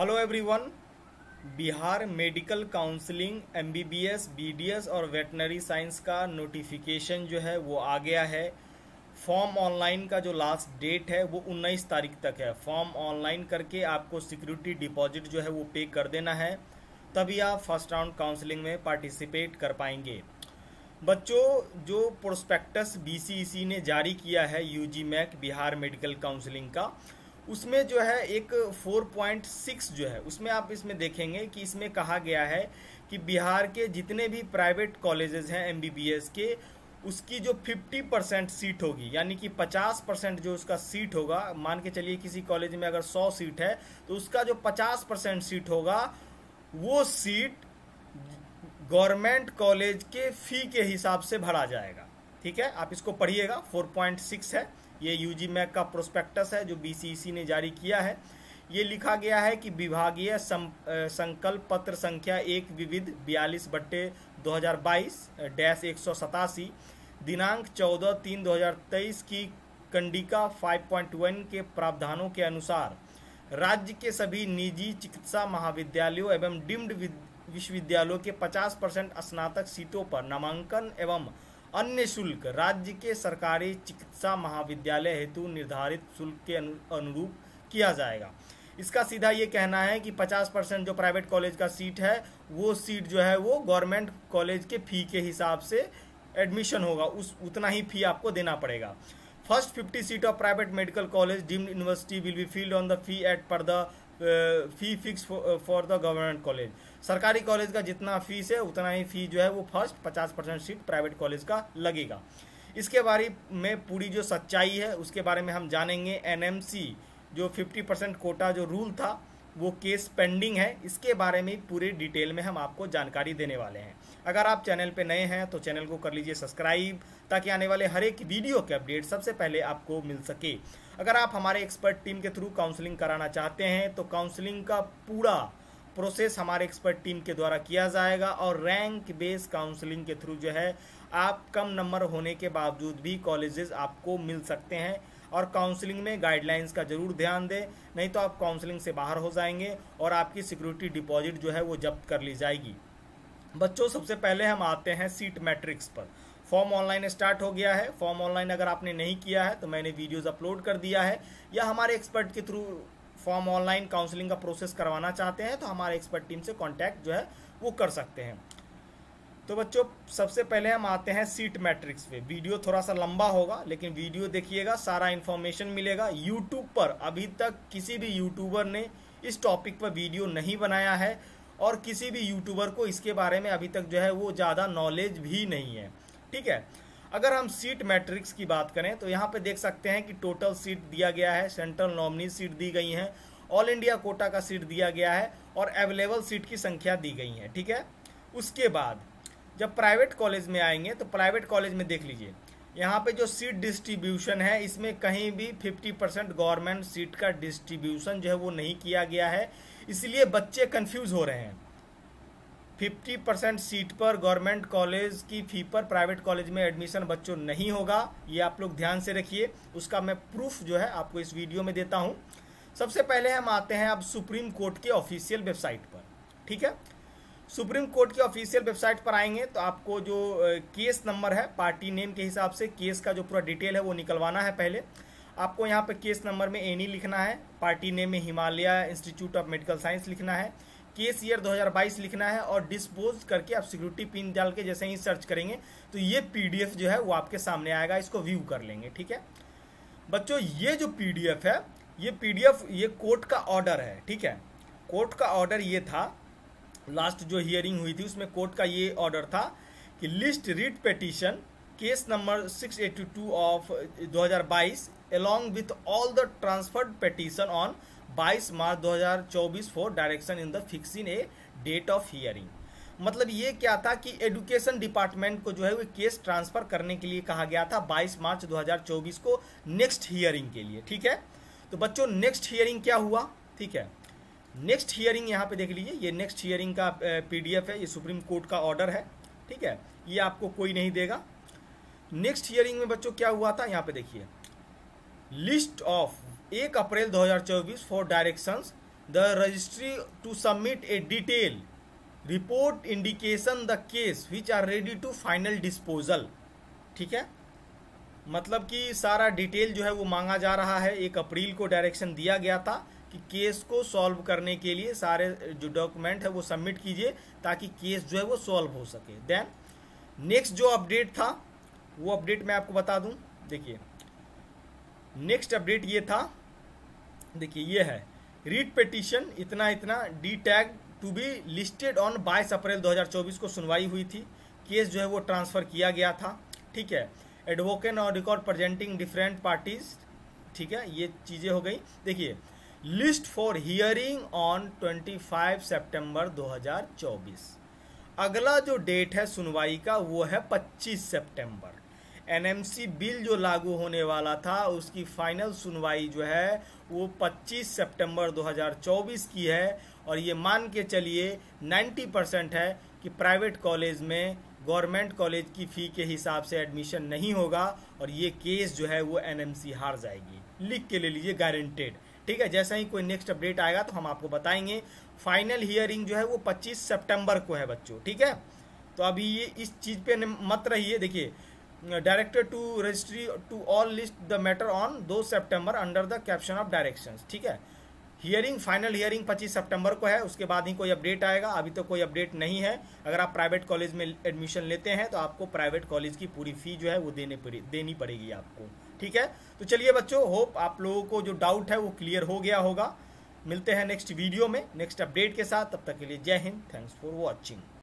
Hello everyone. Bihar medical counselling MBBS, BDS और veterinary science का notification जो है वो आ गया है। फॉर्म ऑनलाइन का जो लास्ट डेट है वो 19 तारीख तक है। फॉर्म ऑनलाइन करके आपको सिक्योरिटी डिपॉजिट जो है वो पे कर देना है, तभी आप फर्स्ट राउंड काउंसलिंग में पार्टिसिपेट कर पाएंगे। बच्चों, जो प्रोस्पेक्टस बीसीईसी ने जारी किया है UG MAC Bihar medical counselling का, उसमें जो है एक 4.6 जो है उसमें आप इसमें देखेंगे कि इसमें कहा गया है कि बिहार के जितने भी प्राइवेट कॉलेजेस हैं एमबीबीएस के, उसकी जो 50% सीट होगी, यानी कि 50% जो उसका सीट होगा, मान के चलिए किसी कॉलेज में अगर 100 सीट है तो उसका जो 50% सीट होगा वो सीट गवर्नमेंट कॉलेज के फी के हिसाब से भरा जाएगा। ठीक है, आप इसको पढ़िएगा। 4.6 है, ये यूजी मैक का प्रोस्पेक्टस है जो बीसीईसी ने जारी किया है। ये लिखा गया है कि विभागीय संकल्प पत्र संख्या 1 विविध 42/2022-187 दिनांक 14/3/2023 की कंडिका 5.1 के प्रावधानों के अनुसार राज्य के सभी निजी चिकित्सा महाविद्यालयों एवं डीम्ड विश्वविद्यालयों के 50% स्नातक सीटों पर नामांकन एवं अन्य शुल्क राज्य के सरकारी चिकित्सा महाविद्यालय हेतु निर्धारित शुल्क के अनुरूप किया जाएगा। इसका सीधा ये कहना है कि 50% जो प्राइवेट कॉलेज का सीट है वो सीट जो है वो गवर्नमेंट कॉलेज के फी के हिसाब से एडमिशन होगा, उतना ही फी आपको देना पड़ेगा। First 50 seat of private medical college deemed university will be filled on the fee at par the fee fix for the government college. सरकारी कॉलेज का जितना फीस है उतना ही फी जो है वो फर्स्ट 50% सीट प्राइवेट कॉलेज का लगेगा। इसके बारे में पूरी जो सच्चाई है उसके बारे में हम जानेंगे। एनएमसी जो 50% कोटा जो रूल था वो केस पेंडिंग है, इसके बारे में पूरे डिटेल में हम आपको जानकारी देने वाले हैं। अगर आप चैनल पे नए हैं तो चैनल को कर लीजिए सब्सक्राइब, ताकि आने वाले हर एक वीडियो के अपडेट सबसे पहले आपको मिल सके। अगर आप हमारे एक्सपर्ट टीम के थ्रू काउंसलिंग कराना चाहते हैं तो काउंसलिंग का पूरा प्रोसेस हमारे एक्सपर्ट टीम के द्वारा किया जाएगा और रैंक बेस्ड काउंसलिंग के थ्रू जो है आप कम नंबर होने के बावजूद भी कॉलेजेस आपको मिल सकते हैं। और काउंसलिंग में गाइडलाइंस का जरूर ध्यान दें, नहीं तो आप काउंसलिंग से बाहर हो जाएंगे और आपकी सिक्योरिटी डिपॉजिट जो है वो जब्त कर ली जाएगी। बच्चों, सबसे पहले हम आते हैं सीट मैट्रिक्स पर। फॉर्म ऑनलाइन स्टार्ट हो गया है। फॉर्म ऑनलाइन अगर आपने नहीं किया है तो मैंने वीडियोस अपलोड कर दिया है, या हमारे एक्सपर्ट के थ्रू फॉर्म ऑनलाइन काउंसलिंग का प्रोसेस करवाना चाहते हैं तो हमारे एक्सपर्ट टीम से कांटेक्ट जो है वो कर सकते हैं। तो बच्चों, सबसे पहले हम आते हैं सीट मैट्रिक्स पे। वीडियो थोड़ा सा लंबा होगा लेकिन वीडियो देखिएगा, सारा इन्फॉर्मेशन मिलेगा। यूट्यूब पर अभी तक किसी भी यूट्यूबर ने इस टॉपिक पर वीडियो नहीं बनाया है और किसी भी यूट्यूबर को इसके बारे में अभी तक जो है वो ज़्यादा नॉलेज भी नहीं है। ठीक है, अगर हम सीट मैट्रिक्स की बात करें तो यहाँ पे देख सकते हैं कि टोटल सीट दिया गया है, सेंट्रल नॉमिनी सीट दी गई है, ऑल इंडिया कोटा का सीट दिया गया है और अवेलेबल सीट की संख्या दी गई है। ठीक है, उसके बाद जब प्राइवेट कॉलेज में आएंगे तो प्राइवेट कॉलेज में देख लीजिए, यहाँ पे जो सीट डिस्ट्रीब्यूशन है इसमें कहीं भी 50% गवर्नमेंट सीट का डिस्ट्रीब्यूशन जो है वो नहीं किया गया है, इसलिए बच्चे कंफ्यूज हो रहे हैं। 50% सीट पर गवर्नमेंट कॉलेज की फी पर प्राइवेट कॉलेज में एडमिशन बच्चों नहीं होगा, ये आप लोग ध्यान से रखिए। उसका मैं प्रूफ जो है आपको इस वीडियो में देता हूं। सबसे पहले हम आते हैं अब सुप्रीम कोर्ट के ऑफिशियल वेबसाइट पर। ठीक है, सुप्रीम कोर्ट की ऑफिशियल वेबसाइट पर आएंगे तो आपको जो केस नंबर है पार्टी नेम के हिसाब से केस का जो पूरा डिटेल है वो निकलवाना है। पहले आपको यहाँ पे केस नंबर में एनी लिखना है, पार्टी नेम में Himalaya institute of medical science लिखना है, केस ईयर 2022 लिखना है और डिस्पोज करके आप सिक्योरिटी पिन डाल के जैसे ही सर्च करेंगे तो ये पीडीएफ जो है वो आपके सामने आएगा, इसको व्यू कर लेंगे। ठीक है बच्चों, ये जो पीडीएफ है ये पीडीएफ ये कोर्ट का ऑर्डर है। ठीक है, कोर्ट का ऑर्डर ये था, लास्ट जो हियरिंग हुई थी उसमें कोर्ट का ये ऑर्डर था कि list writ petition case number 682 ऑफ 2022 along with all the transferred petition on 22 March 2024 for direction in the fixing a date of hearing. मतलब ये क्या था कि एजुकेशन डिपार्टमेंट को जो है वो केस ट्रांसफर करने के लिए कहा गया था 22 मार्च 2024 को नेक्स्ट हियरिंग के लिए। ठीक है, तो बच्चों नेक्स्ट हियरिंग क्या हुआ? ठीक है, नेक्स्ट हियरिंग यहाँ पे देख लीजिए, ये नेक्स्ट हियरिंग का पीडीएफ है, ये सुप्रीम कोर्ट का ऑर्डर है। ठीक है, ये आपको कोई नहीं देगा। नेक्स्ट हियरिंग में बच्चों क्या हुआ था, यहाँ पे देखिए, list of 1 April 2024 for directions the registry to submit a detail report indication the case which are ready to final disposal. ठीक है, मतलब कि सारा डिटेल जो है वो मांगा जा रहा है। 1 अप्रैल को डायरेक्शन दिया गया था कि केस को सॉल्व करने के लिए सारे जो डॉक्यूमेंट है वो सबमिट कीजिए ताकि केस जो है वो सॉल्व हो सके। देन नेक्स्ट जो अपडेट था वो अपडेट मैं आपको बता दूं। देखिए नेक्स्ट अपडेट ये था, देखिए ये है रीट पिटीशन इतना इतना de tag to be listed on 22 April 2024 को सुनवाई हुई थी। केस जो है वो ट्रांसफर किया गया था। ठीक है, एडवोकेट और रिकॉर्ड प्रेजेंटिंग डिफरेंट पार्टीज। ठीक है, ये चीजें हो गई। देखिए लिस्ट फॉर हियरिंग ऑन 25 सितंबर 2024। अगला जो डेट है सुनवाई का वो है 25 सितंबर। एनएमसी बिल जो लागू होने वाला था उसकी फाइनल सुनवाई जो है वो 25 सितंबर 2024 की है। और ये मान के चलिए 90% है कि प्राइवेट कॉलेज में गवर्नमेंट कॉलेज की फ़ी के हिसाब से एडमिशन नहीं होगा और ये केस जो है वो एनएमसी हार जाएगी। लिख के ले लीजिए, गारंटेड। ठीक है, जैसे ही कोई नेक्स्ट अपडेट आएगा तो हम आपको बताएंगे। फाइनल हियरिंग जो है वो 25 सितंबर को है बच्चों। ठीक है, तो अभी ये इस चीज़ पे मत रहिए। देखिए director to registry to all list the matter on 2 September under the caption of directions. ठीक है, हियरिंग फाइनल हियरिंग 25 सितंबर को है, उसके बाद ही कोई अपडेट आएगा। अभी तो कोई अपडेट नहीं है। अगर आप प्राइवेट कॉलेज में एडमिशन लेते हैं तो आपको प्राइवेट कॉलेज की पूरी फी जो है वो देनी पड़ेगी आपको। ठीक है, तो चलिए बच्चों, होप आप लोगों को जो डाउट है वो क्लियर हो गया होगा। मिलते हैं नेक्स्ट वीडियो में नेक्स्ट अपडेट के साथ। तब तक के लिए जय हिंद, थैंक्स फॉर वॉचिंग।